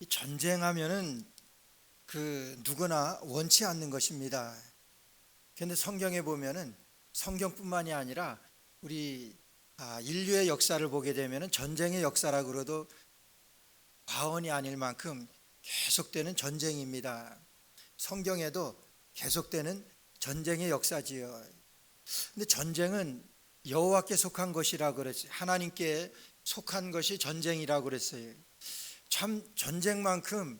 이 전쟁하면은 누구나 원치 않는 것입니다. 그런데 성경에 보면은 성경뿐만이 아니라 우리 인류의 역사를 보게 되면은 전쟁의 역사라 그래도 과언이 아닐 만큼 계속되는 전쟁입니다. 성경에도 계속되는 전쟁의 역사지요. 근데 전쟁은 여호와께 속한 것이라 그랬어요. 하나님께 속한 것이 전쟁이라고 그랬어요. 참 전쟁만큼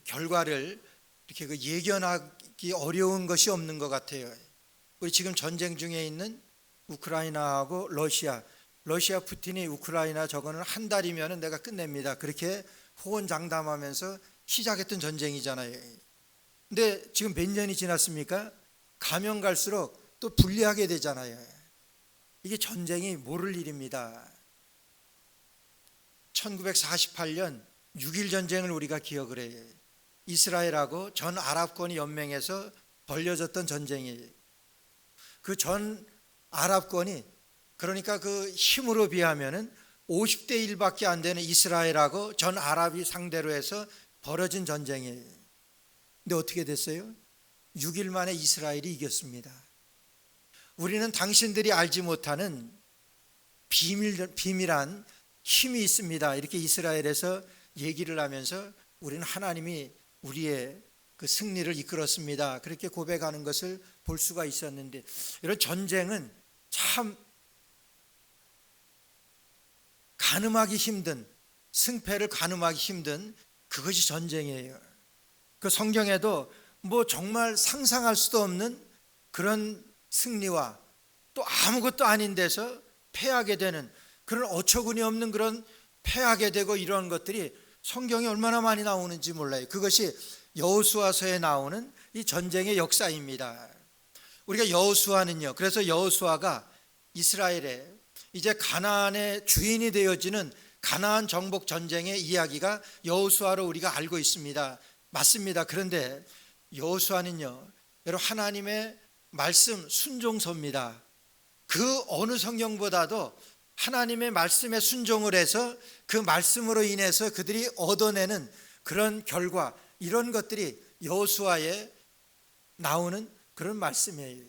결과를 이렇게 예견하기 어려운 것이 없는 것 같아요. 우리 지금 전쟁 중에 있는 우크라이나하고 러시아 푸틴이 우크라이나 저거는 한 달이면 내가 끝냅니다. 그렇게 호언장담하면서 시작했던 전쟁이잖아요. 근데 지금 몇 년이 지났습니까? 가면 갈수록 또 분리하게 되잖아요. 이게 전쟁이 모를 일입니다. 1948년 6.1 전쟁을 우리가 기억을 해요. 이스라엘하고 전 아랍권이 연맹해서 벌려졌던 전쟁이에요. 그 전 아랍권이 그러니까 그 힘으로 비하면은 50대 1밖에 안 되는 이스라엘하고 전 아랍이 상대로 해서 벌어진 전쟁이에요. 근데 어떻게 됐어요? 6일 만에 이스라엘이 이겼습니다. 우리는 당신들이 알지 못하는 비밀한 힘이 있습니다. 이렇게 이스라엘에서 얘기를 하면서 우리는 하나님이 우리의 그 승리를 이끌었습니다. 그렇게 고백하는 것을 볼 수가 있었는데, 이런 전쟁은 참 가늠하기 힘든, 승패를 가늠하기 힘든 그것이 전쟁이에요. 그 성경에도 뭐 정말 상상할 수도 없는 그런 승리와 또 아무것도 아닌 데서 패하게 되는 그런 어처구니 없는 그런 패하게 되고 이런 것들이 성경에 얼마나 많이 나오는지 몰라요. 그것이 여호수아서에 나오는 이 전쟁의 역사입니다. 우리가 여호수아는요, 그래서 여호수아가 이스라엘에 이제 가나안의 주인이 되어지는 가나안 정복 전쟁의 이야기가 여호수아로 우리가 알고 있습니다. 맞습니다. 그런데 여호수아는요, 여러분 하나님의 말씀 순종서입니다. 그 어느 성경보다도 하나님의 말씀에 순종을 해서 그 말씀으로 인해서 그들이 얻어내는 그런 결과, 이런 것들이 여호수아에 나오는 그런 말씀이에요.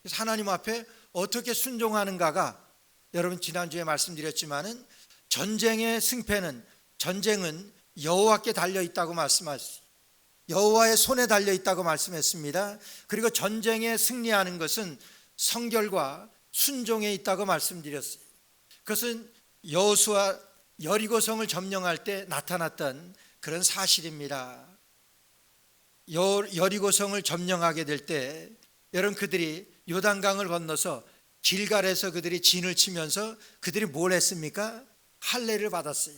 그래서 하나님 앞에 어떻게 순종하는가가, 여러분 지난주에 말씀드렸지만은 전쟁의 승패는, 전쟁은 여호와께 달려 있다고 말씀하셨어요. 여호와의 손에 달려 있다고 말씀했습니다. 그리고 전쟁에 승리하는 것은 성결과 순종에 있다고 말씀드렸어요. 그것은 여호수아 여리고성을 점령할 때 나타났던 그런 사실입니다. 여리고성을 점령하게 될 때 여러분 그들이 요단강을 건너서 길갈에서 그들이 진을 치면서 그들이 뭘 했습니까? 할례를 받았어요.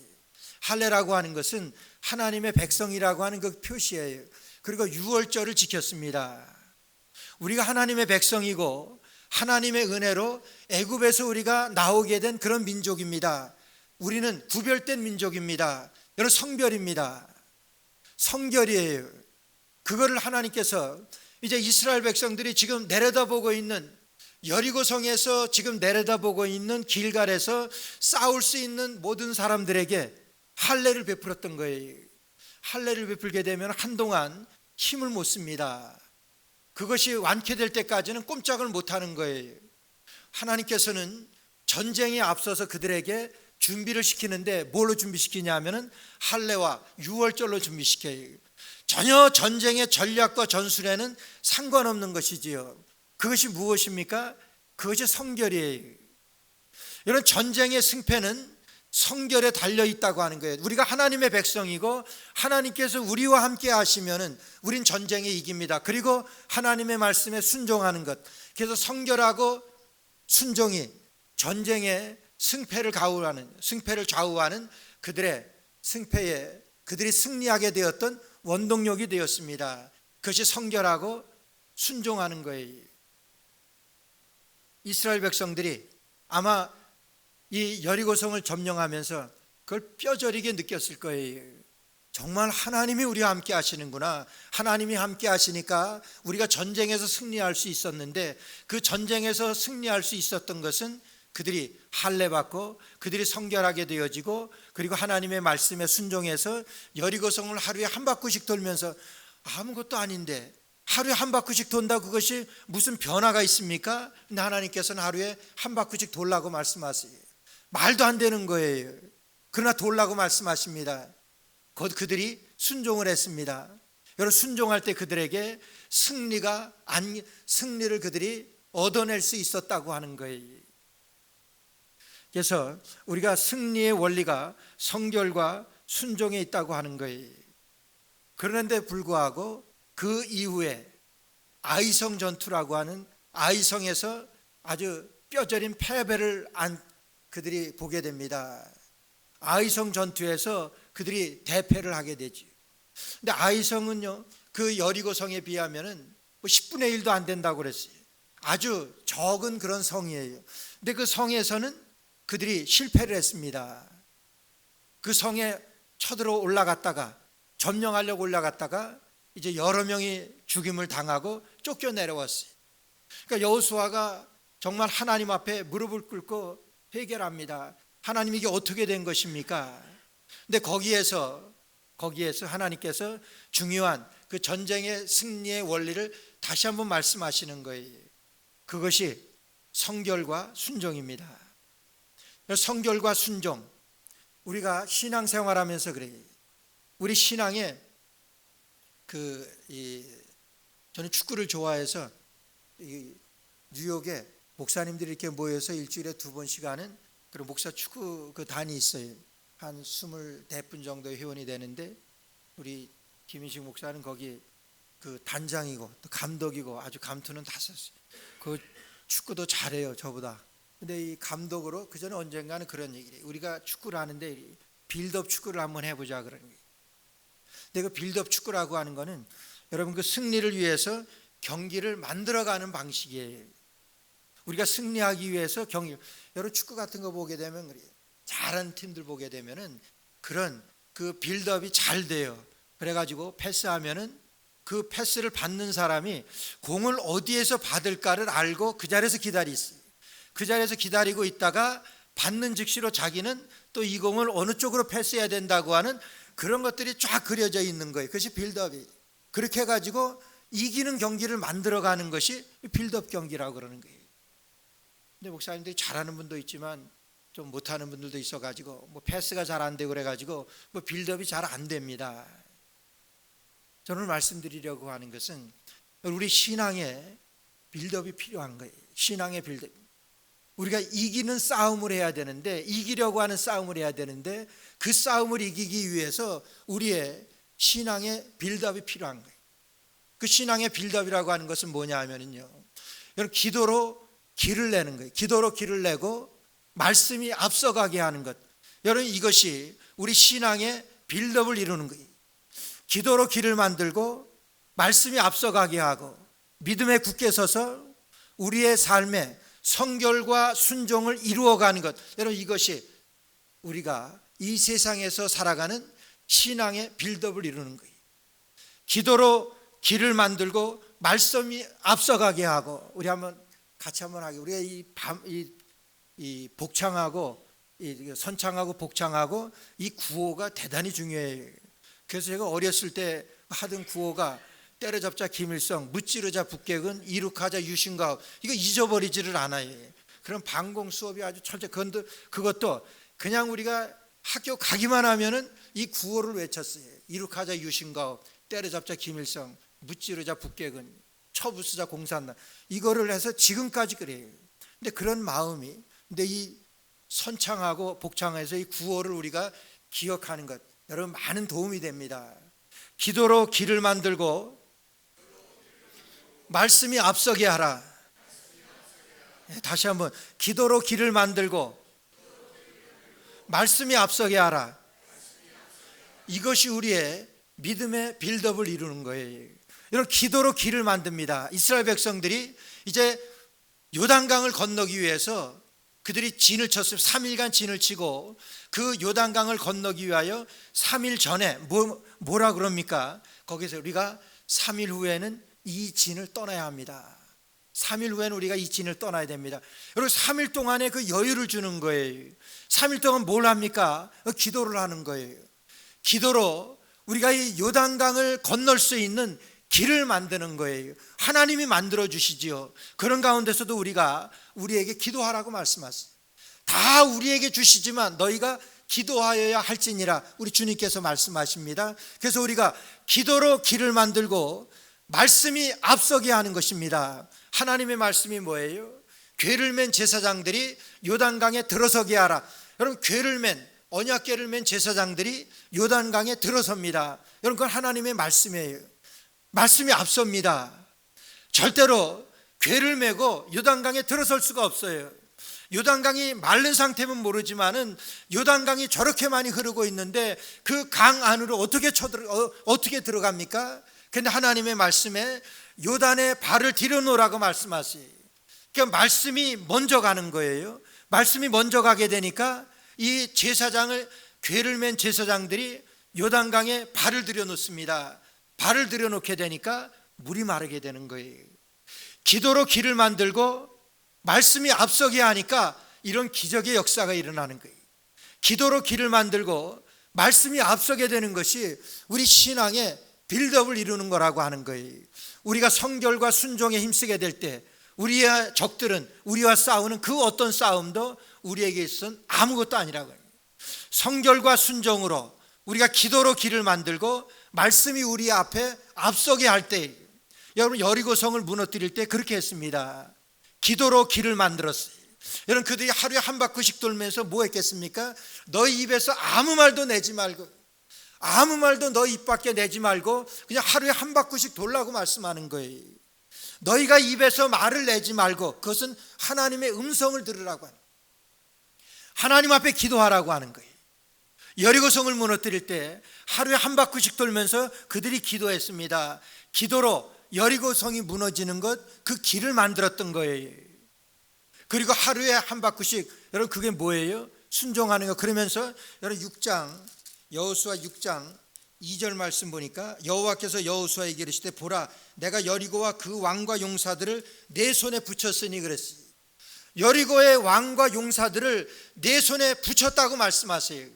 할례라고 하는 것은 하나님의 백성이라고 하는 그 표시예요. 그리고 유월절을 지켰습니다. 우리가 하나님의 백성이고 하나님의 은혜로 애굽에서 우리가 나오게 된 그런 민족입니다. 우리는 구별된 민족입니다. 여러분 성별입니다. 성결이에요. 그거를 하나님께서 이제 이스라엘 백성들이 지금 내려다보고 있는 여리고성에서 지금 내려다보고 있는 길갈에서 싸울 수 있는 모든 사람들에게 할례를 베풀었던 거예요. 할례를 베풀게 되면 한동안 힘을 못 씁니다. 그것이 완쾌될 때까지는 꼼짝을 못하는 거예요. 하나님께서는 전쟁에 앞서서 그들에게 준비를 시키는데 뭘로 준비시키냐 하면은 할례와 유월절로 준비시켜요. 전혀 전쟁의 전략과 전술에는 상관없는 것이지요. 그것이 무엇입니까? 그것이 성결이에요. 이런 전쟁의 승패는 성결에 달려 있다고 하는 거예요. 우리가 하나님의 백성이고 하나님께서 우리와 함께 하시면은 우린 전쟁에 이깁니다. 그리고 하나님의 말씀에 순종하는 것. 그래서 성결하고 순종이 전쟁의 승패를 좌우하는 그들의 승패에 그들이 승리하게 되었던 원동력이 되었습니다. 그것이 성결하고 순종하는 거예요. 이스라엘 백성들이 아마 이 여리고성을 점령하면서 그걸 뼈저리게 느꼈을 거예요. 정말 하나님이 우리와 함께 하시는구나. 하나님이 함께 하시니까 우리가 전쟁에서 승리할 수 있었는데, 그 전쟁에서 승리할 수 있었던 것은 그들이 할례 받고 그들이 성결하게 되어지고, 그리고 하나님의 말씀에 순종해서 여리고성을 하루에 한 바퀴씩 돌면서 아무것도 아닌데 하루에 한 바퀴씩 돈다, 그것이 무슨 변화가 있습니까? 근데 하나님께서는 하루에 한 바퀴씩 돌라고 말씀하세요. 말도 안 되는 거예요. 그러나 돌라고 말씀하십니다. 곧 그들이 순종을 했습니다. 여러분, 순종할 때 그들에게 승리를 그들이 얻어낼 수 있었다고 하는 거예요. 그래서 우리가 승리의 원리가 성결과 순종에 있다고 하는 거예요. 그런데 불구하고 그 이후에 아이성 전투라고 하는, 아이성에서 아주 뼈저린 패배를 그들이 보게 됩니다. 아이성 전투에서 그들이 대패를 하게 되죠. 근데 아이성은요, 그 여리고성에 비하면은 뭐 10분의 1도 안 된다고 그랬어요. 아주 적은 그런 성이에요. 근데 그 성에서는 그들이 실패를 했습니다. 그 성에 쳐들어 올라갔다가, 점령하려고 올라갔다가 이제 여러 명이 죽임을 당하고 쫓겨 내려왔어요. 그러니까 여호수아가 정말 하나님 앞에 무릎을 꿇고 회개합니다. 하나님, 이게 어떻게 된 것입니까? 근데 거기에서 하나님께서 중요한 그 전쟁의 승리의 원리를 다시 한번 말씀하시는 거예요. 그것이 성결과 순종입니다. 성결과 순종, 우리가 신앙생활하면서 그래요. 우리 신앙에 저는 축구를 좋아해서 뉴욕에 목사님들이 이렇게 모여서 일주일에 2번씩 하는 그런 목사 축구 그 단이 있어요. 한 24분 정도의 회원이 되는데, 우리 김인식 목사는 거기 그 단장이고 또 감독이고 아주 감투는 다 썼어요. 그 축구도 잘해요, 저보다. 근데 이 감독으로 그전에 언젠가는 그런 얘기를 해요. 우리가 축구를 하는데 빌드업 축구를 한번 해보자, 그런 거예요. 근데 그 빌드업 축구라고 하는 거는 여러분, 그 승리를 위해서 경기를 만들어가는 방식이에요. 우리가 승리하기 위해서 여러분, 축구 같은 거 보게 되면 그래요. 잘하는 팀들 보게 되면은 그런 그 빌드업이 잘 돼요. 그래가지고 패스하면은 그 패스를 받는 사람이 공을 어디에서 받을까를 알고 그 자리에서 기다리세요. 그 자리에서 기다리고 있다가 받는 즉시로 자기는 또 이 공을 어느 쪽으로 패스해야 된다고 하는 그런 것들이 쫙 그려져 있는 거예요. 그것이 빌드업이. 그렇게 해가지고 이기는 경기를 만들어가는 것이 빌드업 경기라고 그러는 거예요. 근데 목사님들이 잘하는 분도 있지만 좀 못하는 분들도 있어가지고 뭐 패스가 잘 안 되고 그래가지고 뭐 빌드업이 잘 안 됩니다. 저는 말씀드리려고 하는 것은 우리 신앙에 빌드업이 필요한 거예요. 신앙의 빌드업. 우리가 이기는 싸움을 해야 되는데, 이기려고 하는 싸움을 해야 되는데, 그 싸움을 이기기 위해서 우리의 신앙의 빌드업이 필요한 거예요. 그 신앙의 빌드업이라고 하는 것은 뭐냐 하면요, 여러분, 기도로 길을 내는 거예요. 기도로 길을 내고 말씀이 앞서가게 하는 것. 여러분, 이것이 우리 신앙의 빌드업을 이루는 거예요. 기도로 길을 만들고 말씀이 앞서가게 하고 믿음에 굳게 서서 우리의 삶에 성결과 순종을 이루어가는 것. 여러분, 이것이 우리가 이 세상에서 살아가는 신앙의 빌드업을 이루는 거예요. 기도로 길을 만들고 말씀이 앞서가게 하고. 우리 한번 같이 한번 하게. 우리가 이 복창하고 이 선창하고 복창하고 이 구호가 대단히 중요해요. 그래서 제가 어렸을 때 하던 구호가 때려잡자 김일성, 무찌르자 북객은, 이룩하자 유신가업. 이거 잊어버리지를 않아요. 그런 방공 수업이 아주 그것도 그냥 우리가 학교 가기만 하면은 이 구호를 외쳤어요. 이룩하자 유신가업, 때려잡자 김일성, 무찌르자 북객은, 처부수자 공산당. 이거를 해서 지금까지 그래요. 근데 그런 마음이, 근데 이 선창하고 복창해서 이 구호를 우리가 기억하는 것, 여러분, 많은 도움이 됩니다. 기도로 길을 만들고 말씀이 앞서게 하라. 다시 한번, 기도로 길을 만들고 말씀이 앞서게 하라. 이것이 우리의 믿음의 빌드업을 이루는 거예요. 여러분, 기도로 길을 만듭니다. 이스라엘 백성들이 이제 요단강을 건너기 위해서 그들이 진을 쳤어요. 3일간 진을 치고 그 요단강을 건너기 위하여 3일 전에 뭐라 그럽니까? 거기서 우리가 3일 후에는 이 진을 떠나야 합니다. 3일 후에는 우리가 이 진을 떠나야 됩니다. 여러분 3일 동안에 그 여유를 주는 거예요. 3일 동안 뭘 합니까? 기도를 하는 거예요. 기도로 우리가 이 요단강을 건널 수 있는 길을 만드는 거예요. 하나님이 만들어 주시지요. 그런 가운데서도 우리에게 기도하라고 말씀하세요. 다 우리에게 주시지만 너희가 기도하여야 할지니라 우리 주님께서 말씀하십니다. 그래서 우리가 기도로 길을 만들고 말씀이 앞서게 하는 것입니다. 하나님의 말씀이 뭐예요? 궤를 맨 제사장들이 요단강에 들어서게 하라. 여러분 궤를 맨 언약궤를 맨 제사장들이 요단강에 들어섭니다. 여러분 그건 하나님의 말씀이에요. 말씀이 앞섭니다. 절대로 궤를 메고 요단강에 들어설 수가 없어요. 요단강이 마른 상태면 모르지만은 요단강이 저렇게 많이 흐르고 있는데 그 강 안으로 어떻게 들어갑니까? 근데 하나님의 말씀에 요단에 발을 들여놓으라고 말씀하세요. 그러니까 말씀이 먼저 가는 거예요. 말씀이 먼저 가게 되니까 이 궤를 맨 제사장들이 요단강에 발을 들여놓습니다. 발을 들여놓게 되니까 물이 마르게 되는 거예요. 기도로 길을 만들고 말씀이 앞서게 하니까 이런 기적의 역사가 일어나는 거예요. 기도로 길을 만들고 말씀이 앞서게 되는 것이 우리 신앙의 빌드업을 이루는 거라고 하는 거예요. 우리가 성결과 순종에 힘쓰게 될 때 우리의 적들은 우리와 싸우는 그 어떤 싸움도 우리에게 있어서는 아무것도 아니라고 해요. 성결과 순종으로 우리가 기도로 길을 만들고 말씀이 우리 앞에 앞서게 할 때, 여러분 여리고성을 무너뜨릴 때 그렇게 했습니다. 기도로 길을 만들었어요. 여러분 그들이 하루에 한 바퀴씩 돌면서 뭐 했겠습니까? 너희 입에서 아무 말도 내지 말고, 아무 말도 너희 입 밖에 내지 말고 그냥 하루에 한 바퀴씩 돌라고 말씀하는 거예요. 너희가 입에서 말을 내지 말고 그것은 하나님의 음성을 들으라고 하는, 하나님 앞에 기도하라고 하는 거예요. 여리고성을 무너뜨릴 때 하루에 한 바퀴씩 돌면서 그들이 기도했습니다. 기도로 여리고성이 무너지는 것, 그 길을 만들었던 거예요. 그리고 하루에 한 바퀴씩, 여러분 그게 뭐예요? 순종하는 거. 그러면서 여러분 여호수아 6장 2절 말씀 보니까 여호와께서 여호수아에게 이르시되 보라 내가 여리고와 그 왕과 용사들을 내 손에 붙였으니 그랬어요. 여리고의 왕과 용사들을 내 손에 붙였다고 말씀하세요.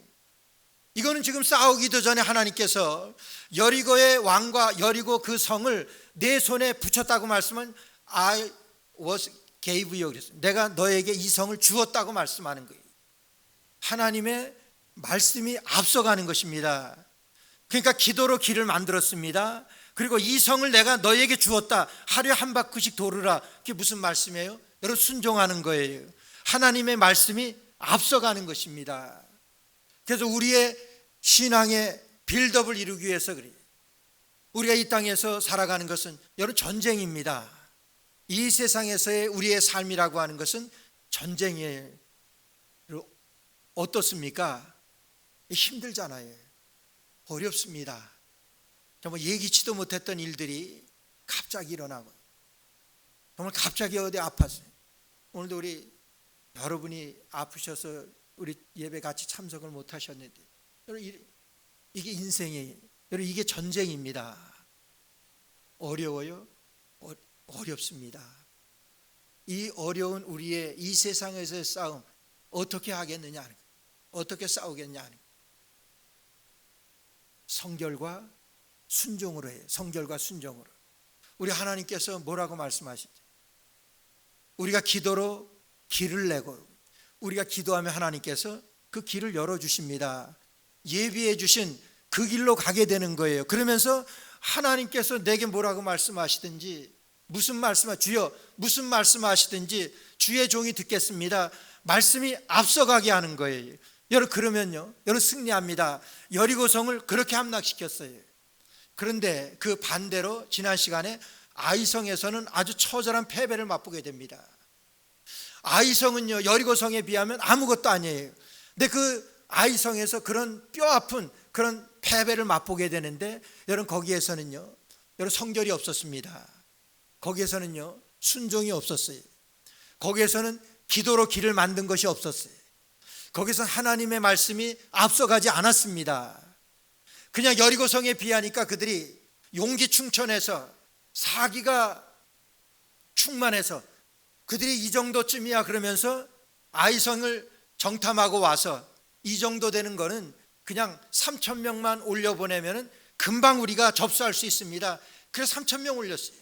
이거는 지금 싸우기도 전에 하나님께서 여리고의 왕과 여리고 그 성을 내 손에 붙였다고 말씀은 I was gave you 그랬어요. 내가 너에게 이 성을 주었다고 말씀하는 거예요. 하나님의 말씀이 앞서가는 것입니다. 그러니까 기도로 길을 만들었습니다. 그리고 이 성을 내가 너에게 주었다. 하루에 한 바퀴씩 돌으라. 그게 무슨 말씀이에요? 여러분 순종하는 거예요. 하나님의 말씀이 앞서가는 것입니다. 그래서 우리의 신앙의 빌드업을 이루기 위해서 그래요. 우리가 이 땅에서 살아가는 것은 여러분 전쟁입니다. 이 세상에서의 우리의 삶이라고 하는 것은 전쟁이에요. 어떻습니까? 힘들잖아요. 어렵습니다. 정말 예기치도 못했던 일들이 갑자기 일어나고 정말 갑자기 어디 아팠어요. 오늘도 우리 여러분이 아프셔서 우리 예배 같이 참석을 못 하셨는데, 여러분 이게 인생이에요. 여러분 이게 전쟁입니다. 어려워요? 어렵습니다. 이 어려운 우리의 이 세상에서의 싸움 어떻게 하겠느냐 하는 거예요. 어떻게 싸우겠냐 하는 거예요. 성결과 순종으로 해요. 성결과 순종으로. 우리 하나님께서 뭐라고 말씀하시죠? 우리가 기도로 길을 내고 우리가 기도하면 하나님께서 그 길을 열어주십니다. 예비해 주신 그 길로 가게 되는 거예요. 그러면서 하나님께서 내게 뭐라고 말씀하시든지, 주여 무슨 말씀하시든지 주의 종이 듣겠습니다. 말씀이 앞서가게 하는 거예요. 여러분 그러면요, 여러분 승리합니다. 여리고성을 그렇게 함락시켰어요. 그런데 그 반대로 지난 시간에 아이성에서는 아주 처절한 패배를 맛보게 됩니다. 아이성은요 여리고성에 비하면 아무것도 아니에요. 근데 그 아이성에서 그런 뼈아픈 그런 패배를 맛보게 되는데, 여러분 거기에서는요 여러분 성결이 없었습니다. 거기에서는요 순종이 없었어요. 거기에서는 기도로 길을 만든 것이 없었어요. 거기서 하나님의 말씀이 앞서가지 않았습니다. 그냥 여리고성에 비하니까 그들이 용기 충천해서 사기가 충만해서 그들이 이 정도쯤이야 그러면서 아이성을 정탐하고 와서 이 정도 되는 거는 그냥 3천 명만 올려보내면 금방 우리가 접수할 수 있습니다. 그래서 3천 명 올렸어요.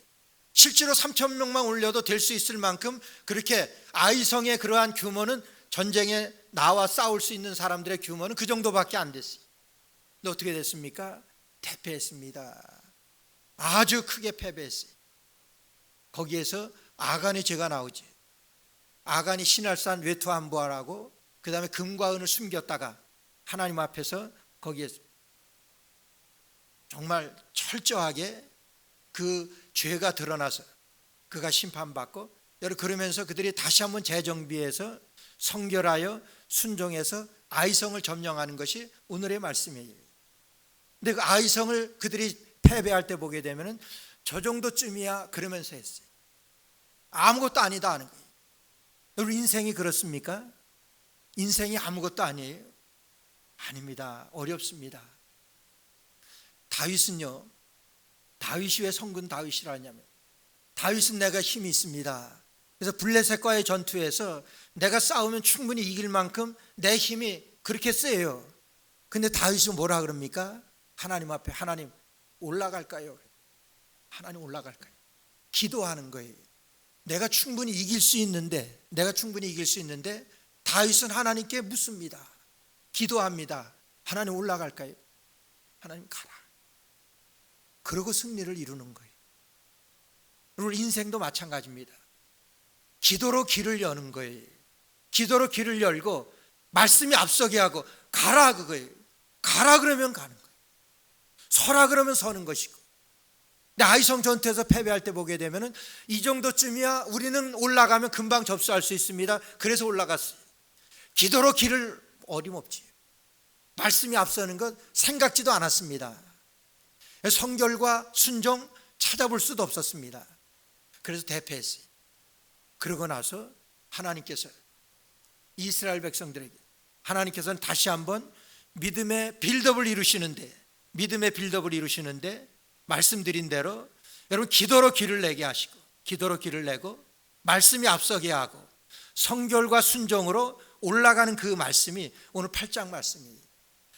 실제로 3천 명만 올려도 될 수 있을 만큼 그렇게 아이성의 그러한 규모는 전쟁에 나와 싸울 수 있는 사람들의 규모는 그 정도밖에 안 됐어요. 근데 어떻게 됐습니까? 패배했습니다. 아주 크게 패배했어요. 거기에서 아간의 죄가 나오지. 아간이 신할산 외투한보하라고 그 다음에 금과 은을 숨겼다가 하나님 앞에서 거기에 정말 철저하게 그 죄가 드러나서 그가 심판받고, 여러분 그러면서 그들이 다시 한번 재정비해서 성결하여 순종해서 아이성을 점령하는 것이 오늘의 말씀이에요. 근데 그 아이성을 그들이 패배할 때 보게 되면 저 정도쯤이야 그러면서 했어요. 아무것도 아니다 하는 거예요. 여러분 인생이 그렇습니까? 인생이 아무것도 아니에요? 아닙니다. 어렵습니다. 다윗은요, 다윗이 왜 성군 다윗이라냐면 다윗은 내가 힘이 있습니다. 그래서 블레셋과의 전투에서 내가 싸우면 충분히 이길 만큼 내 힘이 그렇게 세요. 근데 다윗은 뭐라 그럽니까? 하나님 앞에, 하나님 올라갈까요? 하나님 올라갈까요? 기도하는 거예요. 내가 충분히 이길 수 있는데 다윗은 하나님께 묻습니다. 기도합니다. 하나님 올라갈까요? 하나님 가라. 그러고 승리를 이루는 거예요. 우리 인생도 마찬가지입니다. 기도로 길을 여는 거예요. 기도로 길을 열고 말씀이 앞서게 하고 가라 그거예요. 가라 그러면 가는 거예요. 서라 그러면 서는 것이고. 근데 아이성 전투에서 패배할 때 보게 되면은 이 정도쯤이야 우리는 올라가면 금방 접수할 수 있습니다. 그래서 올라갔어요. 기도로 길을 어림없지. 말씀이 앞서는 것 생각지도 않았습니다. 성결과 순종 찾아볼 수도 없었습니다. 그래서 대패했어요. 그러고 나서 하나님께서 이스라엘 백성들에게 하나님께서는 다시 한번 믿음의 빌드업을 이루시는데 말씀드린 대로 여러분 기도로 길을 내게 하시고 기도로 길을 내고 말씀이 앞서게 하고 성결과 순종으로 올라가는 그 말씀이 오늘 8장 말씀이에요.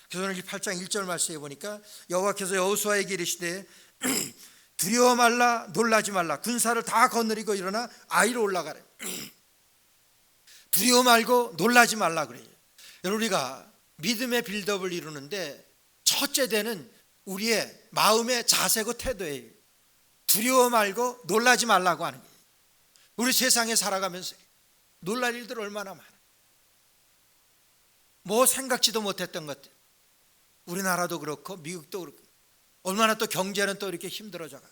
그래서 오늘 8장 1절 말씀에 보니까 여호와께서 여호수아에게 이르시되 두려워 말라 놀라지 말라 군사를 다 거느리고 일어나 아이로 올라가래. 두려워 말고 놀라지 말라 그래요. 여러분 우리가 믿음의 빌드업을 이루는데 첫째 되는 우리의 마음의 자세고 태도예요. 두려워 말고 놀라지 말라고 하는 거예요. 우리 세상에 살아가면서 놀랄 일들 얼마나 많아요. 뭐 생각지도 못했던 것들. 우리나라도 그렇고 미국도 그렇고 얼마나 또 경제는 또 이렇게 힘들어져가.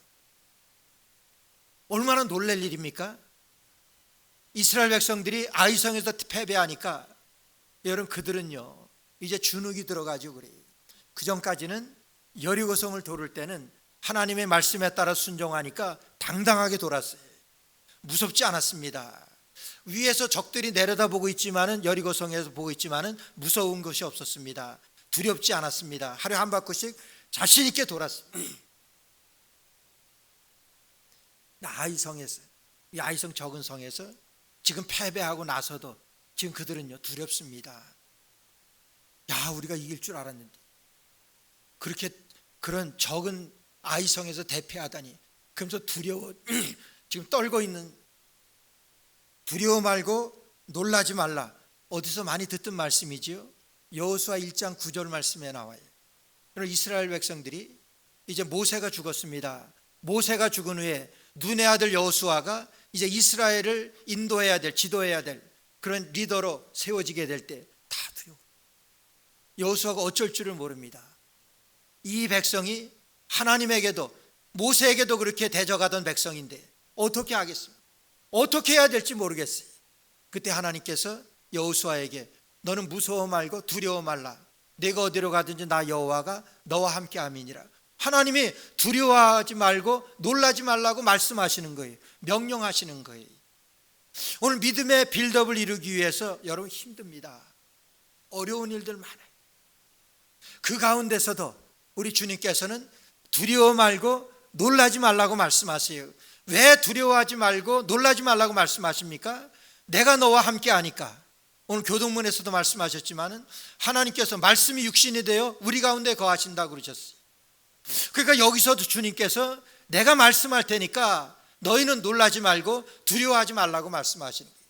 얼마나 놀랄 일입니까? 이스라엘 백성들이 아이성에서 패배하니까 여러분 그들은요 이제 주눅이 들어가지고 그래요. 그 전까지는 여리고성을 돌을 때는 하나님의 말씀에 따라 순종하니까 당당하게 돌았어요. 무섭지 않았습니다. 위에서 적들이 내려다보고 있지만은 여리고성에서 보고 있지만은 무서운 것이 없었습니다. 두렵지 않았습니다. 하루에 한 바퀴씩 자신 있게 돌았어요. 아이성에서 이 아이성 적은 성에서 지금 패배하고 나서도 지금 그들은요 두렵습니다. 야 우리가 이길 줄 알았는데 그렇게 그런 적은 아이성에서 대패하다니 그러면서 두려워 지금 떨고 있는. 두려워 말고 놀라지 말라. 어디서 많이 듣던 말씀이지요. 여호수아 1장 9절 말씀에 나와요. 이스라엘 백성들이 이제 모세가 죽었습니다. 모세가 죽은 후에 눈의 아들 여호수아가 이제 이스라엘을 인도해야 될, 지도해야 될 그런 리더로 세워지게 될 때 다 두려워. 여호수아가 어쩔 줄을 모릅니다. 이 백성이 하나님에게도 모세에게도 그렇게 대적하던 백성인데 어떻게 하겠습니까? 어떻게 해야 될지 모르겠어요. 그때 하나님께서 여호수아에게 너는 무서워 말고 두려워 말라. 내가 어디로 가든지 나 여호와가 너와 함께 함이니라. 하나님이 두려워하지 말고 놀라지 말라고 말씀하시는 거예요. 명령하시는 거예요. 오늘 믿음의 빌드업을 이루기 위해서 여러분 힘듭니다. 어려운 일들 많아요. 그 가운데서도 우리 주님께서는 두려워 말고 놀라지 말라고 말씀하세요. 왜 두려워하지 말고 놀라지 말라고 말씀하십니까? 내가 너와 함께 하니까. 오늘 교동문에서도 말씀하셨지만은 하나님께서 말씀이 육신이 되어 우리 가운데 거하신다고 그러셨어요. 그러니까 여기서도 주님께서 내가 말씀할 테니까 너희는 놀라지 말고 두려워하지 말라고 말씀하시는 거예요.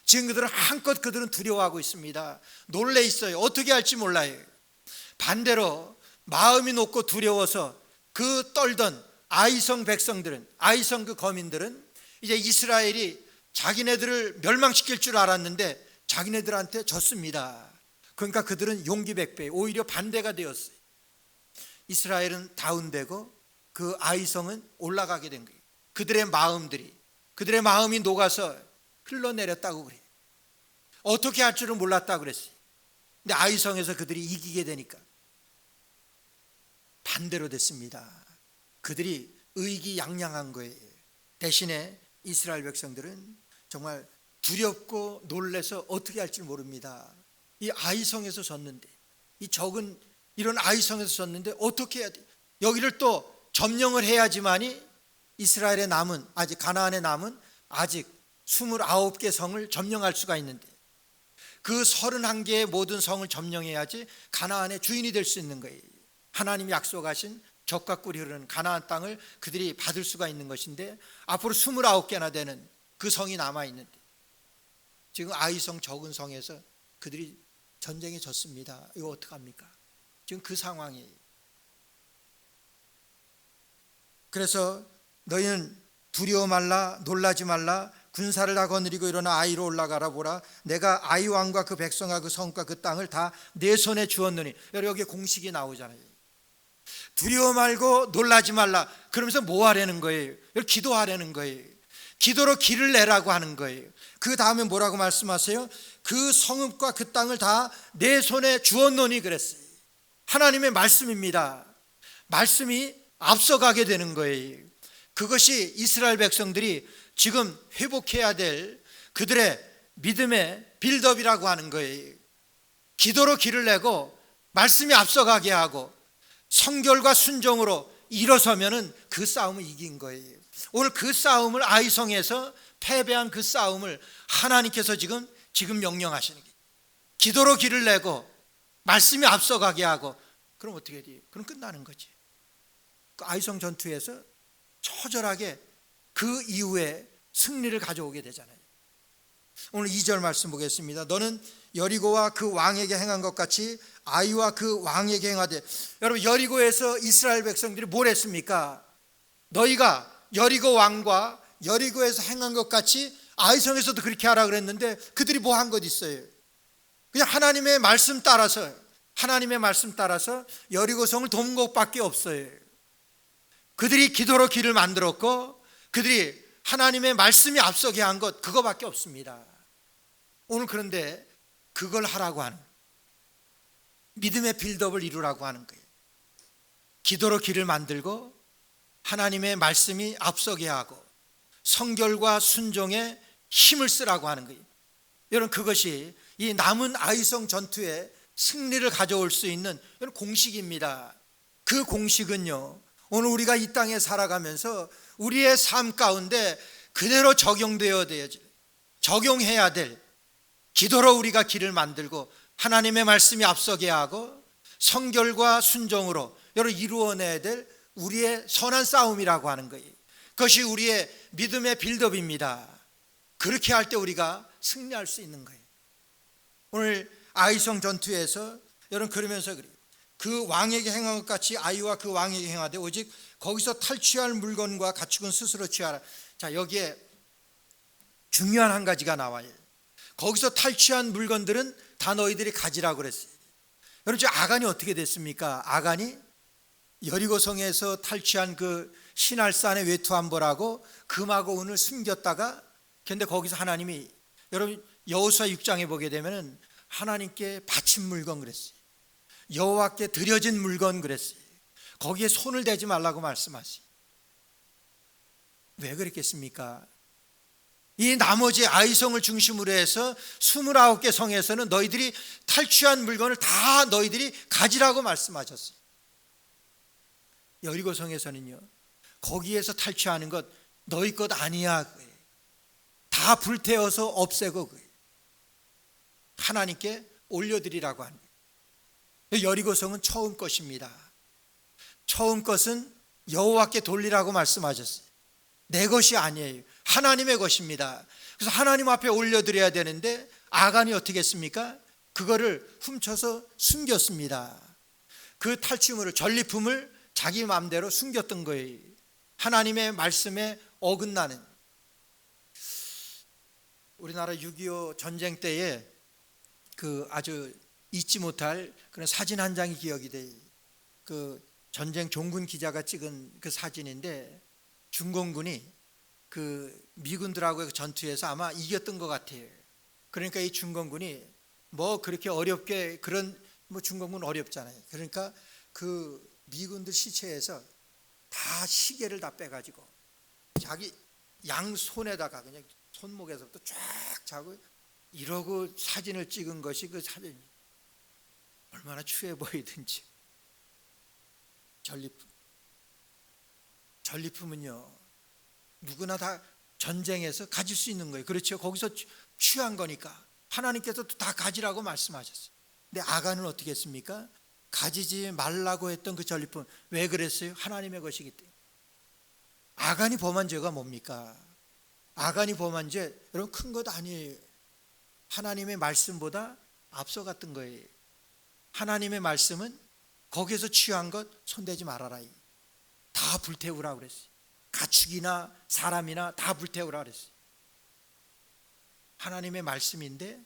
지금 그들은 한껏 그들은 두려워하고 있습니다. 놀래 있어요. 어떻게 할지 몰라요. 반대로 마음이 높고 두려워서 그 떨던 아이성 백성들은, 아이성 그 거민들은 이제 이스라엘이 자기네들을 멸망시킬 줄 알았는데 자기네들한테 졌습니다. 그러니까 그들은 용기 백배, 오히려 반대가 되었어요. 이스라엘은 다운되고 그 아이성은 올라가게 된 거예요. 그들의 마음이 녹아서 흘러내렸다고 그래요. 어떻게 할 줄은 몰랐다고 그랬어요. 근데 아이성에서 그들이 이기게 되니까 반대로 됐습니다. 그들이 의기양양한 거예요. 대신에 이스라엘 백성들은 정말 두렵고 놀래서 어떻게 할지 모릅니다. 이 아이성에서 졌는데, 이 적은 이런 아이성에서 졌는데 어떻게 해야 돼? 여기를 또 점령을 해야지만이 이스라엘의 남은, 아직 가나안의 남은 아직 29개 성을 점령할 수가 있는데, 그 31개의 모든 성을 점령해야지 가나안의 주인이 될 수 있는 거예요. 하나님이 약속하신 젖과 꿀이 흐르는 가나안 땅을 그들이 받을 수가 있는 것인데, 앞으로 29개나 되는 그 성이 남아있는데 지금 아이성 적은 성에서 그들이 전쟁에 졌습니다. 이거 어떡합니까? 지금 그 상황이에요. 그래서 너희는 두려워 말라, 놀라지 말라, 군사를 다 거느리고 일어나 아이로 올라가라. 보라, 내가 아이 왕과 그 백성과 그 성과 그 땅을 다 내 손에 주었느니. 여기 공식이 나오잖아요. 두려워 말고 놀라지 말라. 그러면서 뭐 하라는 거예요? 기도하라는 거예요. 기도로 길을 내라고 하는 거예요. 그 다음에 뭐라고 말씀하세요? 그 성읍과 그 땅을 다 내 손에 주었노니 그랬어요. 하나님의 말씀입니다. 말씀이 앞서가게 되는 거예요. 그것이 이스라엘 백성들이 지금 회복해야 될 그들의 믿음의 빌드업이라고 하는 거예요. 기도로 길을 내고 말씀이 앞서가게 하고 성결과 순종으로 일어서면은 그 싸움을 이긴 거예요. 오늘 그 싸움을, 아이성에서 패배한 그 싸움을 하나님께서 지금 명령하시는 거예요. 기도로 길을 내고 말씀이 앞서가게 하고, 그럼 어떻게 돼요? 그럼 끝나는 거지. 그 아이성 전투에서 처절하게 그 이후에 승리를 가져오게 되잖아요. 오늘 2절 말씀 보겠습니다. 너는 여리고와 그 왕에게 행한 것 같이 아이와 그 왕에게 행하되. 여러분, 여리고에서 이스라엘 백성들이 뭘 했습니까? 너희가 여리고 왕과 여리고에서 행한 것 같이 아이성에서도 그렇게 하라 그랬는데 그들이 뭐 한 것 있어요? 그냥 하나님의 말씀 따라서 여리고성을 돕는 것밖에 없어요. 그들이 기도로 길을 만들었고 그들이 하나님의 말씀이 앞서게 한 것, 그거밖에 없습니다. 오늘 그런데 그걸 하라고 하는, 믿음의 빌드업을 이루라고 하는 거예요. 기도로 길을 만들고 하나님의 말씀이 앞서게 하고 성결과 순종에 힘을 쓰라고 하는 거예요. 여러분, 그것이 이 남은 아이성 전투에 승리를 가져올 수 있는 공식입니다. 그 공식은요, 오늘 우리가 이 땅에 살아가면서 우리의 삶 가운데 그대로 적용해야 될, 기도로 우리가 길을 만들고 하나님의 말씀이 앞서게 하고 성결과 순종으로 여러분 이루어내야 될 우리의 선한 싸움이라고 하는 거예요. 그것이 우리의 믿음의 빌드업입니다. 그렇게 할 때 우리가 승리할 수 있는 거예요. 오늘 아이성 전투에서 여러분 그러면서 그래요. 그 왕에게 행한 것 같이 아이와 그 왕에게 행하되 오직 거기서 탈취할 물건과 가축은 스스로 취하라. 자, 여기에 중요한 한 가지가 나와요. 거기서 탈취한 물건들은 다 너희들이 가지라고 그랬어요. 여러분, 지금 아간이 어떻게 됐습니까? 아간이 여리고성에서 탈취한 그 신할산의 외투함벌하고 금하고 은을 숨겼다가, 그런데 거기서 하나님이, 여러분 여호수아 6장에 보게 되면 하나님께 바친 물건 그랬어요. 여호와께 드려진 물건 그랬어요. 거기에 손을 대지 말라고 말씀하시죠. 왜 그랬겠습니까? 이 나머지 아이성을 중심으로 해서 29개 성에서는 너희들이 탈취한 물건을 다 너희들이 가지라고 말씀하셨어요. 여리고 성에서는요, 거기에서 탈취하는 것 너희 것 아니야. 다 불태워서 없애고 하나님께 올려드리라고 하는 거예요. 여리고성은 처음 것입니다. 처음 것은 여호와께 돌리라고 말씀하셨어요. 내 것이 아니에요. 하나님의 것입니다. 그래서 하나님 앞에 올려드려야 되는데 아간이 어떻게 했습니까? 그거를 훔쳐서 숨겼습니다. 그 탈취물을, 전리품을 자기 마음대로 숨겼던 거예요. 하나님의 말씀에 어긋나는. 우리나라 6.25 전쟁 때에 그 아주 잊지 못할 그런 사진 한 장이 기억이 돼요. 그 전쟁 종군 기자가 찍은 그 사진인데, 중공군이 그 미군들하고의 전투에서 아마 이겼던 것 같아요. 그러니까 이 중공군이 뭐 그렇게 어렵게, 그런 뭐 중공군 어렵잖아요. 그러니까 그 미군들 시체에서 다 시계를 다 빼가지고 자기 양손에다가 그냥 손목에서부터 쫙 자고 이러고 사진을 찍은 것이 그 사진이 얼마나 추해 보이든지. 전리품은요 누구나 다 전쟁에서 가질 수 있는 거예요. 그렇죠? 거기서 취한 거니까 하나님께서 다 가지라고 말씀하셨어요. 근데 아간은 어떻게 했습니까? 가지지 말라고 했던 그 전리품, 왜 그랬어요? 하나님의 것이기 때문에. 아간이 범한 죄가 뭡니까? 아간이 범한 죄, 여러분 큰 것 아니에요. 하나님의 말씀보다 앞서갔던 거예요. 하나님의 말씀은 거기에서 취한 것 손대지 말아라, 다 불태우라 그랬어요. 가축이나 사람이나 다 불태우라 그랬어요. 하나님의 말씀인데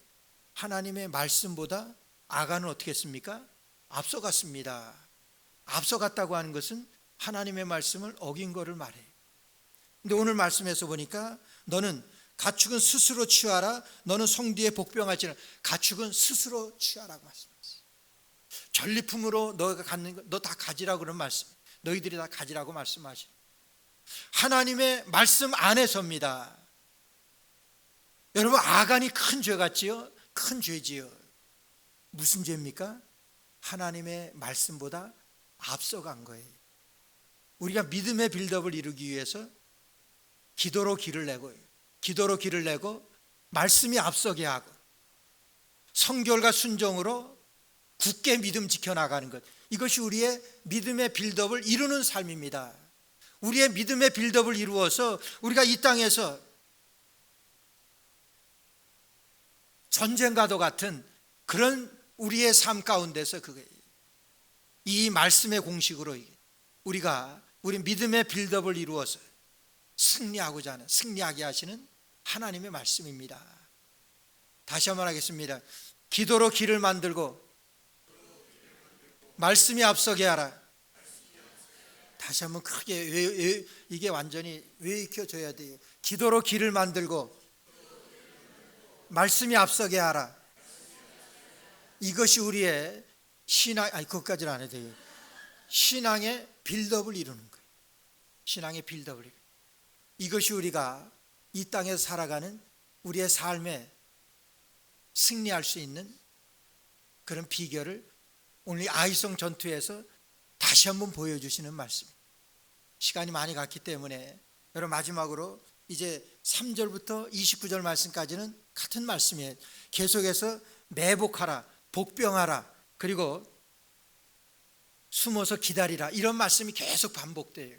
하나님의 말씀보다 아간은 어떻게 했습니까? 앞서갔습니다. 앞서갔다고 하는 것은 하나님의 말씀을 어긴 거를 말해요. 근데 오늘 말씀에서 보니까 너는 가축은 스스로 취하라, 너는 성뒤에 복병하지는. 가축은 스스로 취하라고 말씀하셨어요. 전리품으로 너가 갖는 거 너 다 가지라고 그런 말씀, 너희들이 다 가지라고 말씀하시는 하나님의 말씀 안에서입니다. 여러분 아간이 큰 죄 같지요? 큰 죄지요. 무슨 죄입니까? 하나님의 말씀보다 앞서간 거예요. 우리가 믿음의 빌드업을 이루기 위해서 기도로 길을 내고 말씀이 앞서게 하고 성결과 순종으로 굳게 믿음 지켜나가는 것, 이것이 우리의 믿음의 빌드업을 이루는 삶입니다. 우리의 믿음의 빌드업을 이루어서 우리가 이 땅에서 전쟁과도 같은 그런 우리의 삶 가운데서 이 말씀의 공식으로 우리가 우리 믿음의 빌드업을 이루어서 승리하고자 하는, 승리하게 하시는 하나님의 말씀입니다. 다시 한번 하겠습니다. 기도로 길을 만들고 말씀이 앞서게 하라. 다시 한번 크게 이게 완전히 외익혀져야 돼요. 기도로 길을 만들고 말씀이 앞서게 하라. 이것이 우리의 신앙, 그것까지는 안 해도 돼요. 신앙의 빌드업을 이루는 거예요. 신앙의 빌드업을. 이것이 우리가 이 땅에서 살아가는 우리의 삶에 승리할 수 있는 그런 비결을 오늘 아이송 전투에서 다시 한번 보여주시는 말씀. 시간이 많이 갔기 때문에 여러분 마지막으로 이제 3절부터 29절 말씀까지는 같은 말씀이에요. 계속해서 매복하라, 복병하라, 그리고 숨어서 기다리라, 이런 말씀이 계속 반복돼요.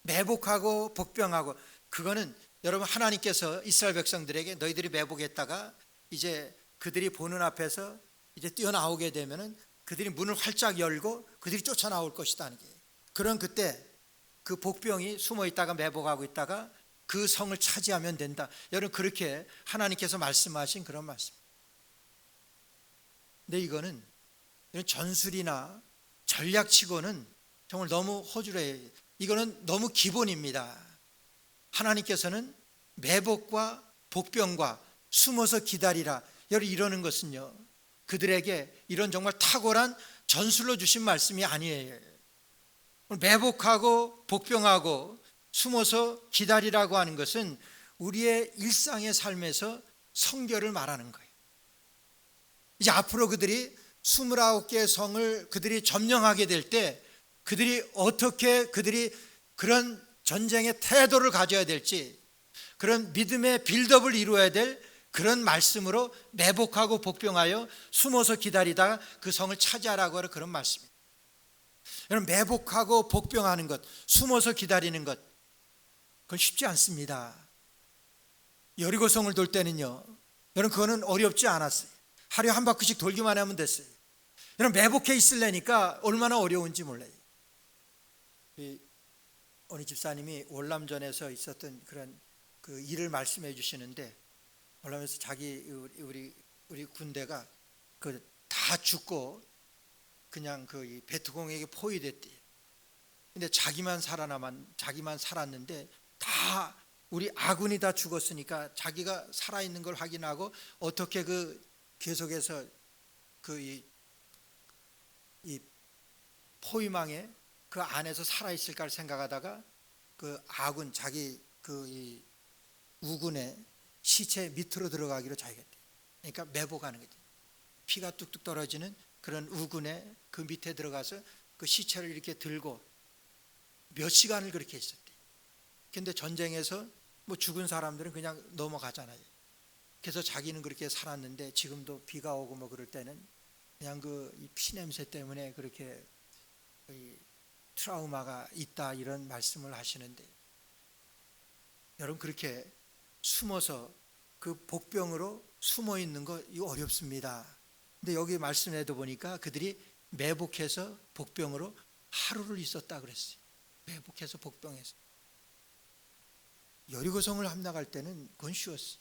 매복하고 복병하고, 그거는 여러분 하나님께서 이스라엘 백성들에게 너희들이 매복했다가 이제 그들이 보는 앞에서 이제 뛰어나오게 되면은 그들이 문을 활짝 열고 그들이 쫓아나올 것이다 하는 게, 그런 그때 그 복병이 숨어 있다가 매복하고 있다가 그 성을 차지하면 된다. 여러분 그렇게 하나님께서 말씀하신 그런 말씀. 근데 이거는 전술이나 전략치고는 정말 너무 허술해요. 이거는 너무 기본입니다. 하나님께서는 매복과 복병과 숨어서 기다리라, 여러분 이러는 것은요 그들에게 이런 정말 탁월한 전술로 주신 말씀이 아니에요. 매복하고 복병하고 숨어서 기다리라고 하는 것은 우리의 일상의 삶에서 성결을 말하는 거예요. 이제 앞으로 그들이 29개의 성을 그들이 점령하게 될 때 그들이 어떻게 그들이 그런 전쟁의 태도를 가져야 될지, 그런 믿음의 빌드업을 이루어야 될 그런 말씀으로 매복하고 복병하여 숨어서 기다리다가 그 성을 차지하라고 하는 그런 말씀입니다. 여러분, 매복하고 복병하는 것, 숨어서 기다리는 것, 그건 쉽지 않습니다. 여리고성을 돌 때는요, 여러분, 그거는 어렵지 않았어요. 하루에 한 바퀴씩 돌기만 하면 됐어요. 여러분, 매복해 있으려니까 얼마나 어려운지 몰라요. 어느 집사님이 월남전에서 있었던 그런 그 일을 말씀해 주시는데, 월남에서 우리 군대가 그 다 죽고 그냥 그 베트공에게 포위됐대요. 근데 자기만 살았는데 다 우리 아군이 다 죽었으니까 자기가 살아있는 걸 확인하고 어떻게 그 계속해서 이 포위망에 그 안에서 살아있을까를 생각하다가 그 아군 자기 이 우군의 시체 밑으로 들어가기로 자기가 했대요. 그러니까 매복하는 거죠. 피가 뚝뚝 떨어지는 그런 우군의 그 밑에 들어가서 그 시체를 이렇게 들고 몇 시간을 그렇게 있었대요. 근데 전쟁에서 뭐 죽은 사람들은 그냥 넘어가잖아요. 그래서 자기는 그렇게 살았는데 지금도 비가 오고 뭐 그럴 때는 그냥 그 피냄새 때문에 그렇게 트라우마가 있다, 이런 말씀을 하시는데, 여러분, 그렇게 숨어서 그 복병으로 숨어 있는 거 이거 어렵습니다. 근데 여기 말씀에도 보니까 그들이 매복해서 복병으로 하루를 있었다 그랬어요. 매복해서 복병해서. 여리고성을 함락할 때는 그건 쉬웠어요.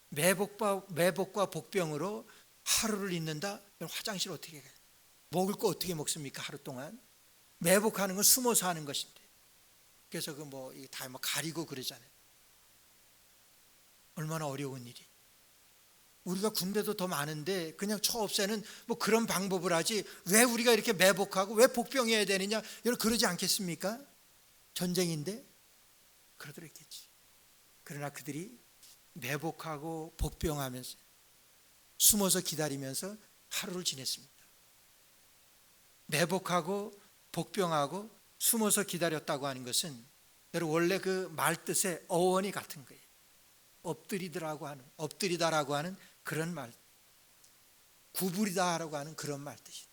매복과 복병으로 하루를 있는다? 화장실 어떻게 가요? 먹을 거 어떻게 먹습니까? 하루 동안. 매복하는 건 숨어서 하는 것인데, 그래서 그 다 가리고 그러잖아요. 얼마나 어려운 일이. 우리가 군대도 더 많은데 그냥 처없애는 그런 방법을 하지, 왜 우리가 이렇게 매복하고 왜 복병해야 되느냐, 여러분, 그러지 않겠습니까? 전쟁인데 그러더랬겠지. 그러나 그들이 매복하고 복병하면서 숨어서 기다리면서 하루를 지냈습니다. 매복하고 복병하고 숨어서 기다렸다고 하는 것은 여러분, 원래 그 말 뜻의 어원이 같은 거예요. 엎드리다라고 하는 그런 말, 구부리다라고 하는 그런 말 뜻이에요.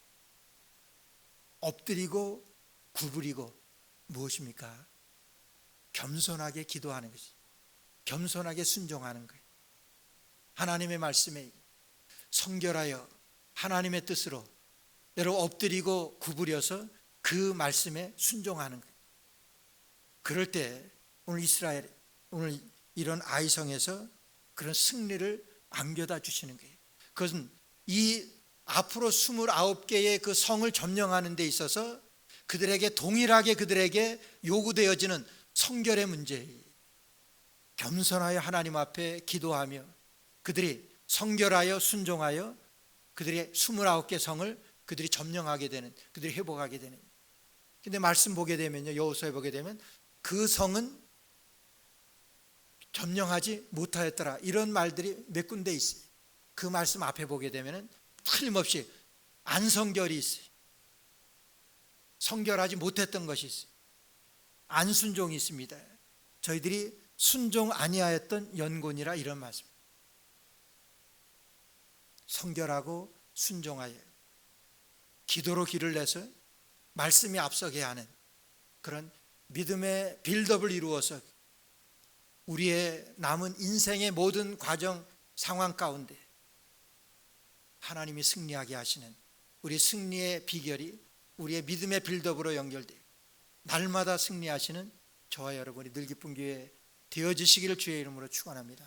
엎드리고 구부리고 무엇입니까? 겸손하게 기도하는 것이, 겸손하게 순종하는 거예요. 하나님의 말씀에 성결하여 하나님의 뜻으로 여러분 엎드리고 구부려서 그 말씀에 순종하는 거예요. 그럴 때 오늘 이런 아이성에서 그런 승리를 안겨다 주시는 거예요. 그것은 이 앞으로 29개의 그 성을 점령하는 데 있어서 그들에게 동일하게 그들에게 요구되어지는 성결의 문제예요. 겸손하여 하나님 앞에 기도하며 그들이 성결하여 순종하여 그들의 29개 성을 그들이 점령하게 되는, 그들이 회복하게 되는. 근데 말씀 보게 되면요, 여호수아에 보게 되면 그 성은 점령하지 못하였더라, 이런 말들이 몇 군데 있어요. 그 말씀 앞에 보게 되면 틀림없이 안성결이 있어요. 성결하지 못했던 것이 있어요. 안순종이 있습니다. 저희들이 순종 아니하였던 연곤이라, 이런 말씀. 성결하고 순종하여 기도로 길을 내서 말씀이 앞서게 하는 그런 믿음의 빌드업을 이루어서 우리의 남은 인생의 모든 과정 상황 가운데 하나님이 승리하게 하시는 우리 승리의 비결이 우리의 믿음의 빌드업으로 연결되어 날마다 승리하시는 저와 여러분이 늘 기쁜 교회 되어지시기를 주의 이름으로 축원합니다.